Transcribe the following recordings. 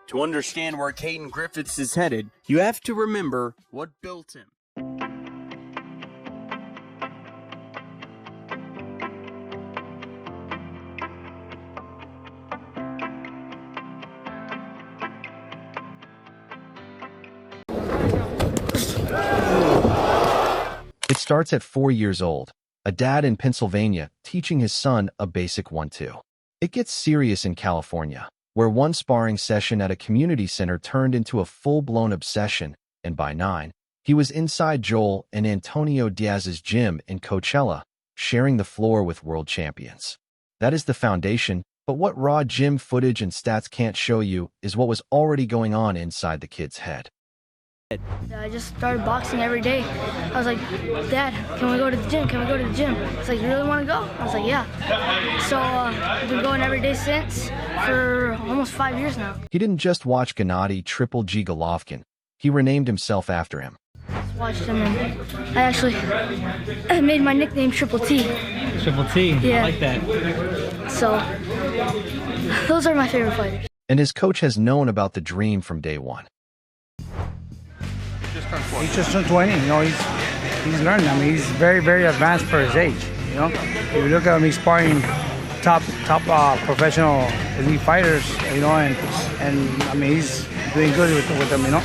To understand where Caden Griffiths is headed, you have to remember what built him. It starts at 4 years old, a dad in Pennsylvania teaching his son a basic 1-2. It gets serious in California, where one sparring session at a community center turned into a full-blown obsession, and by 9, he was inside Joel and Antonio Diaz's gym in Coachella, sharing the floor with world champions. That is the foundation, but what raw gym footage and stats can't show you is what was already going on inside the kid's head. I just started boxing every day. I was like, Dad, can we go to the gym? Can we go to the gym? He's like, you really want to go? I was like, yeah. So I've been going every day since for almost 5 years now. He didn't just watch Gennady Triple G Golovkin. He renamed himself after him. Just watched him, and I actually made my nickname Triple T. Triple T, yeah. I like that. So those are my favorite fighters. And his coach has known about the dream from day one. He just turned 20, you know, he's learning. I mean, he's very, very advanced for his age, you know. If you look at him, he's sparring top professional elite fighters, you know, and I mean, he's doing good with them, you know.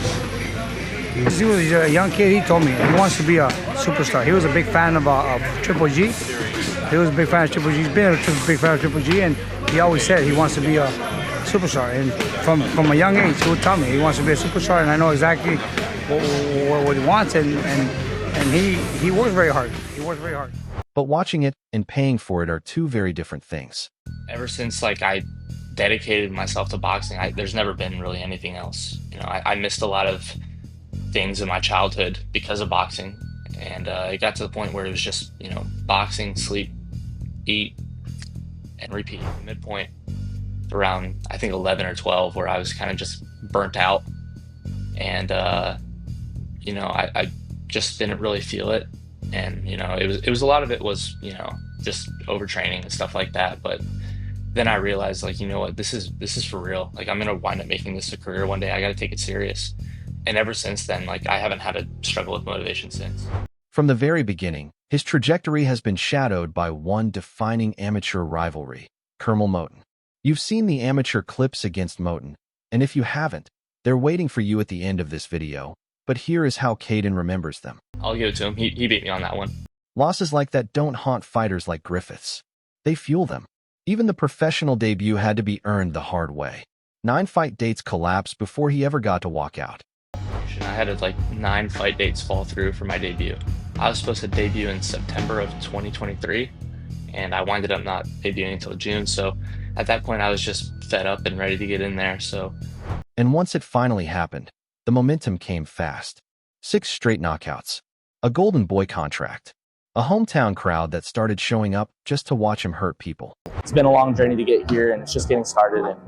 He was a young kid. He told me he wants to be a superstar. He was a big fan of Triple G. He was a big fan of Triple G. He's been a big fan of Triple G, and he always said he wants to be a superstar. And from a young age, he would tell me he wants to be a superstar, and I know exactly what he wants, and he works very hard. He works very hard. But watching it and paying for it are two very different things. Ever since I dedicated myself to boxing, there's never been really anything else. You know, I missed a lot of things in my childhood because of boxing, and it got to the point where it was just, you know, boxing, sleep, eat, and repeat. Midpoint around, I think, 11 or 12, where I was kind of just burnt out, and you know, I just didn't really feel it. And, you know, it was a lot of it was, you know, just overtraining and stuff like that. But then I realized, like, you know what, this is for real. Like, I'm going to wind up making this a career one day. I got to take it serious. And ever since then, like, I haven't had a struggle with motivation since. From the very beginning, his trajectory has been shadowed by one defining amateur rivalry, Kermel Moten. You've seen the amateur clips against Moten, and if you haven't, they're waiting for you at the end of this video. But here is how Caden remembers them. I'll give it to him. He beat me on that one. Losses like that don't haunt fighters like Griffiths. They fuel them. Even the professional debut had to be earned the hard way. 9 fight dates collapsed before he ever got to walk out. I had like 9 fight dates fall through for my debut. I was supposed to debut in September of 2023, and I winded up not debuting until June. So at that point, I was just fed up and ready to get in there. And once it finally happened, the momentum came fast. 6 straight knockouts, a Golden Boy contract, a hometown crowd that started showing up just to watch him hurt people. It's been a long journey to get here, and it's just getting started. And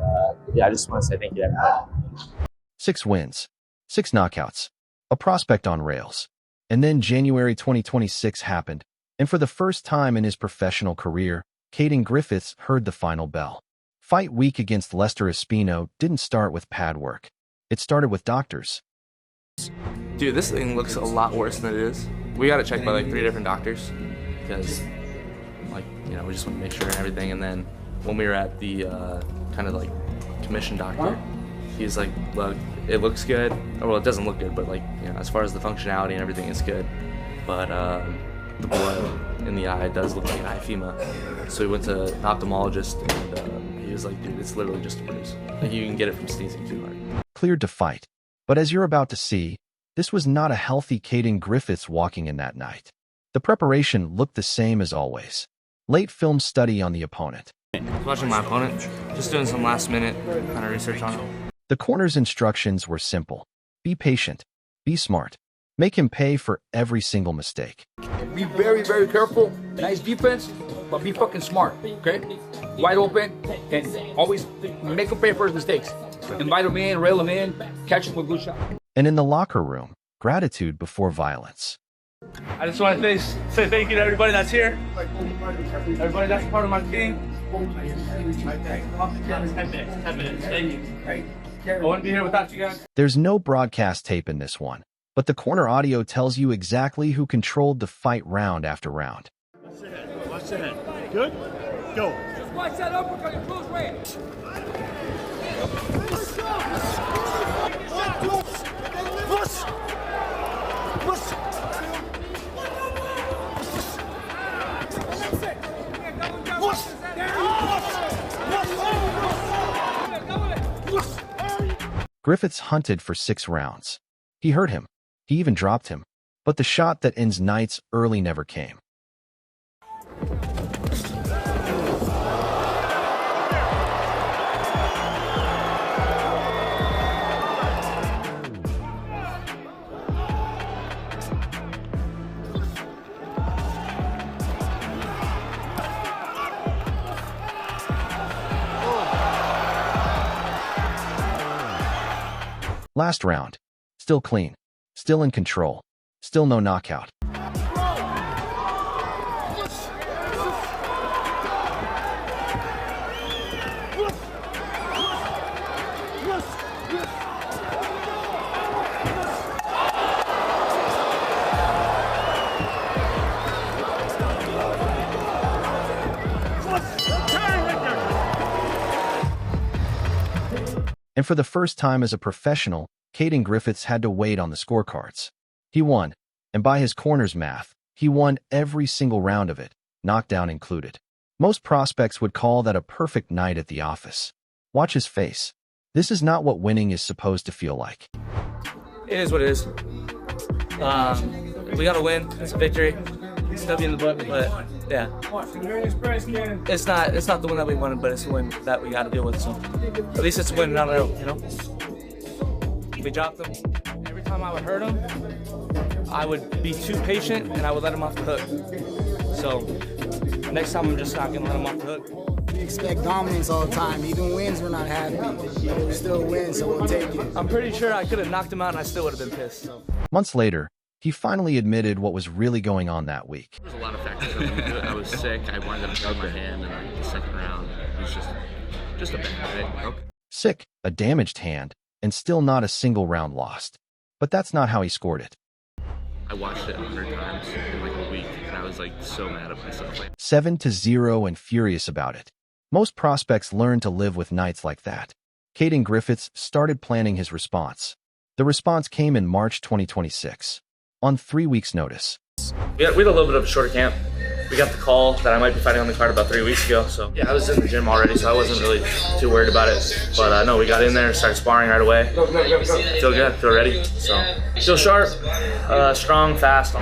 yeah, I just want to say thank you to everybody. 6 wins, 6 knockouts, a prospect on rails. And then January 2026 happened, and for the first time in his professional career, Caden Griffiths heard the final bell. Fight week against Lester Espino didn't start with pad work. It started with doctors. Dude, this thing looks a lot worse than it is. We got it checked by like 3 different doctors because, like, you know, we just want to make sure and everything. And then when we were at the kind of like commission doctor, he's like, look, it looks good. Or, well, it doesn't look good, but, like, you know, as far as the functionality and everything is good. But the blood in the eye does look like an ifema. So we went to an ophthalmologist, and he was like, dude, it's literally just a bruise. Like, you can get it from sneezing too hard. Cleared to fight. But as you're about to see, this was not a healthy Caden Griffiths walking in that night. The preparation looked the same as always. Late film study on the opponent. Watching my opponent, just doing some last minute kind of research on him. The corner's instructions were simple. Be patient. Be smart. Make him pay for every single mistake. Be very, very careful. Nice defense, but be fucking smart, okay? Wide open, and always make him pay for his mistakes. Invite him in, rail him in, catch him with a good shot. And in the locker room, gratitude before violence. I just want to say thank you to everybody that's here. Everybody that's part of my team. 10 minutes. Thank you. I wouldn't be here without you guys. There's no broadcast tape in this one, but the corner audio tells you exactly who controlled the fight round after round. Watch the head. Watch the head. Good? Go. Just watch that uppercut and close range. Griffiths hunted for 6 rounds. He hurt him. He even dropped him. But the shot that ends nights early never came. Last round. Still clean. Still in control. Still no knockout. And for the first time as a professional, Caden Griffiths had to wait on the scorecards. He won, and by his corner's math, he won every single round of it, knockdown included. Most prospects would call that a perfect night at the office. Watch his face. This is not what winning is supposed to feel like. It is what it is. We gotta win. It's a victory. It's W in the book, but yeah. It's not the one that we wanted, but it's the win that we gotta deal with. So at least it's a win, not an L, you know? We dropped them. Every time I would hurt him, I would be too patient and I would let him off the hook. So next time I'm just not gonna let him off the hook. We expect dominance all the time. Even wins, we're not happy. But we still win, so we'll take it. I'm pretty sure I could have knocked him out and I still would have been pissed. So. Months later, he finally admitted what was really going on that week. There's a lot of factors that went into it. I was sick. I wanted to cut my hand in the second round. It was just a bad night. Okay. Sick, a damaged hand, and still not a single round lost. But that's not how he scored it. I watched it 100 times in like a week, and I was like so mad at myself. 7-0 and furious about it. Most prospects learn to live with nights like that. Caden Griffiths started planning his response. The response came in March 2026. On 3 weeks' notice. We had a little bit of a shorter camp. We got the call that I might be fighting on the card about 3 weeks ago. So yeah, I was in the gym already, so I wasn't really too worried about it. But no, we got in there and started sparring right away. Feel good, feel ready. So still sharp, strong, fast.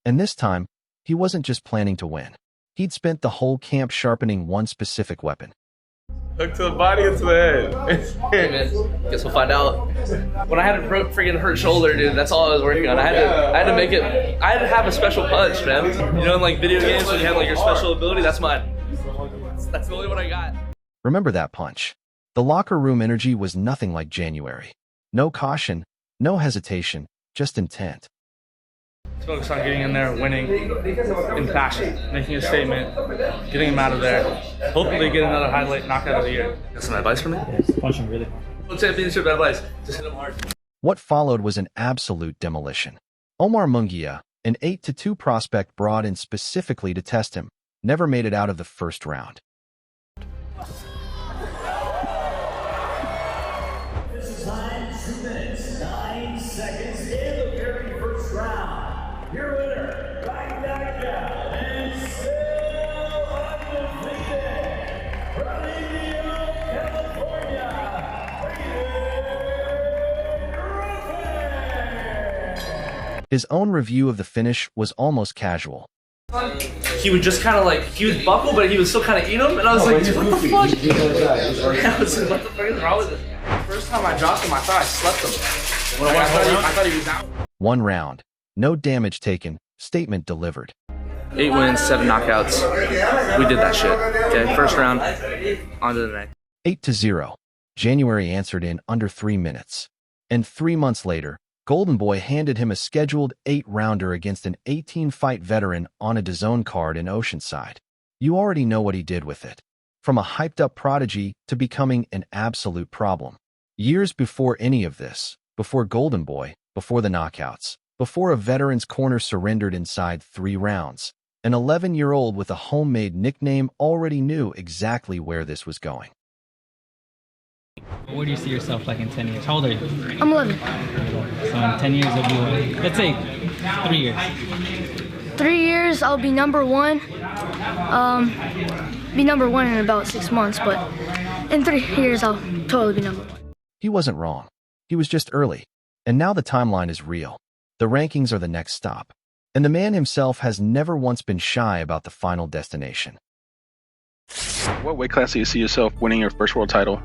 And this time, he wasn't just planning to win. He'd spent the whole camp sharpening one specific weapon. Hook to the body and to the head. Hey man, guess we'll find out. When I had a freaking hurt shoulder, dude, that's all I was working on. I had to make it. I had to have a special punch, man. You know, in like video games when you have like your special ability, that's mine. That's the only one I got. Remember that punch. The locker room energy was nothing like January. No caution, no hesitation, just intent. Focus on getting in there, winning in passion, making a statement, getting him out of there. Hopefully get another highlight knockout of the year. Got some advice for me? Punch him really. World Championship advice. Just hit him hard. What followed was an absolute demolition. Omar Munguia, an 8-2 prospect brought in specifically to test him, never made it out of the first round. This time, 2 minutes, 9 seconds in the very first round. Your winner, by knockout, and still undefeated, from Indio, California, Caden Griffiths. His own review of the finish was almost casual. He would just kind of like, he would buckle, but he would still kind of eat them, and I was like, dude, what the fuck? I was like, what the fuck is wrong with this? First time I dropped him, I thought I slept him. I thought he was out. 1 round. No damage taken. Statement delivered. 8 wins, 7 knockouts. We did that shit. Okay, first round, on to the next. 8-0. January answered in under 3 minutes. And 3 months later, Golden Boy handed him a scheduled 8-rounder against an 18-fight veteran on a DAZN card in Oceanside. You already know what he did with it. From a hyped-up prodigy to becoming an absolute problem. Years before any of this, before Golden Boy, before the knockouts, before a veteran's corner surrendered inside 3 rounds, an 11-year-old with a homemade nickname already knew exactly where this was going. Where do you see yourself like in 10 years? How old are you? I'm 11. So in 10 years, it'll be, let's say, 3 years. 3 years, I'll be number 1. Be number 1 in about 6 months, but in 3 years, I'll totally be number 1. He wasn't wrong. He was just early. And now the timeline is real. The rankings are the next stop. And the man himself has never once been shy about the final destination. What weight class do you see yourself winning your first world title?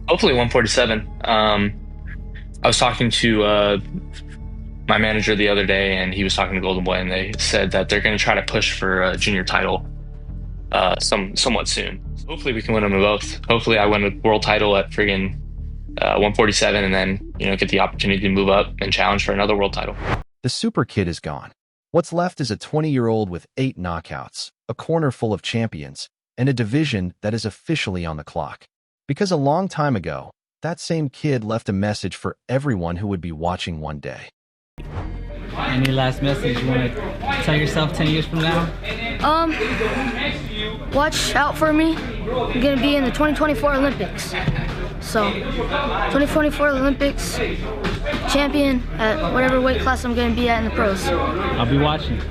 Hopefully 147. I was talking to my manager the other day, and he was talking to Golden Boy, and they said that they're going to try to push for a junior title somewhat soon. So hopefully we can win them both. Hopefully I win a world title at friggin' 147, and then get the opportunity to move up and challenge for another world title. The super kid is gone. What's left is a 20-year-old with 8 knockouts, a corner full of champions, and a division that is officially on the clock. Because a long time ago, that same kid left a message for everyone who would be watching one day. Any last message you want to tell yourself 10 years from now? Watch out for me. I'm going to be in the 2024 Olympics. So, 2024 Olympics, champion at whatever weight class I'm going to be at in the pros. I'll be watching.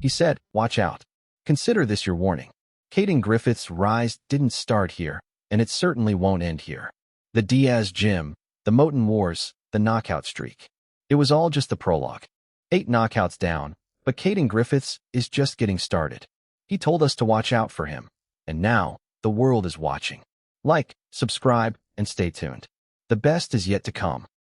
He said, watch out. Consider this your warning. Caden Griffiths' rise didn't start here, and it certainly won't end here. The Diaz gym, the Moten Wars, the knockout streak. It was all just the prologue. 8 knockouts down, but Caden Griffiths is just getting started. He told us to watch out for him, and now the world is watching. Like, subscribe, and stay tuned. The best is yet to come.